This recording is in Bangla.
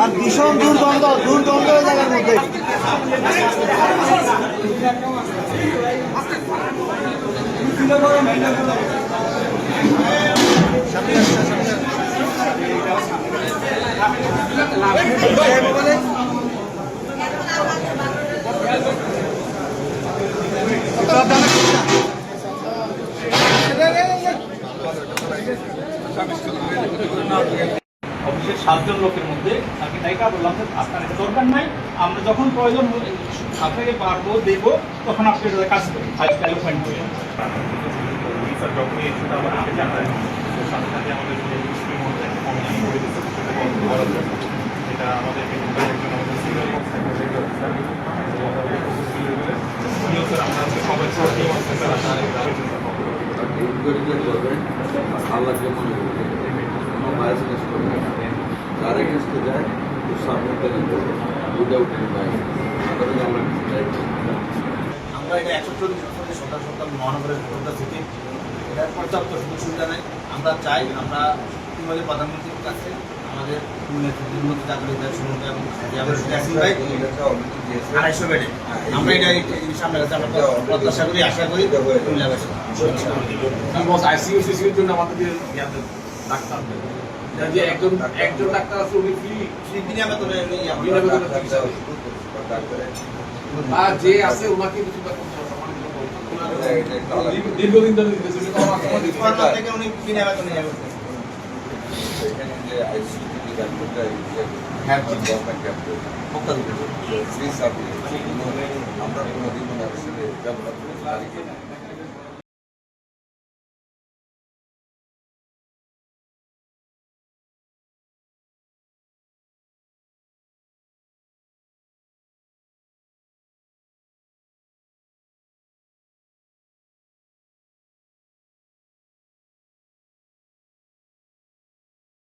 আর ভীষণ দুর্গন্ধ জায়গার মধ্যে অফিসের 7 জন লোকের মধ্যে তাকে ডাইকা বললাম যে আপনার এটা দরকার নাই, আমরা যখন প্রয়োজন আপনাকে পারবো দেবো তখন আপনি এটা কাজ করুন, ফাইল পয়েন্ট করে এটা আমাদের আল্লাহকে মনে করবে কোনো ভাইরাস টেস্ট করবে না, যারা টেস্টে যায় সাবধানে করবে উইদাউট এনি ভাইরাস। আমরা এটা 124 সকাল সকাল মহানগরের ভোটটা থেকে এটার পর্যাপ্ত সুযোগ সুবিধা নেই। আমরা চাই আমরা ইতিমধ্যে প্রধানমন্ত্রীর কাছে আমাদের নেতৃত্বের মধ্যে জাতীয় সুমন্ত্রী এবং 250 বেডে আমরা এটা সামনে কাছে আমরা প্রত্যাশা করি, আশা করি আইসিইউ সিসিউর জন্য আমাদের ডাক্তার যে একজন ডাক্তার আছে উনি ফ্রি দিনে আমরা তো আর যে আছে ওনাকে কিছু দীর্ঘদিন ধরে থেকে উনি কিনে আবার নিয়ে যাবেন। আমরা কোনোদিন ব্যবহার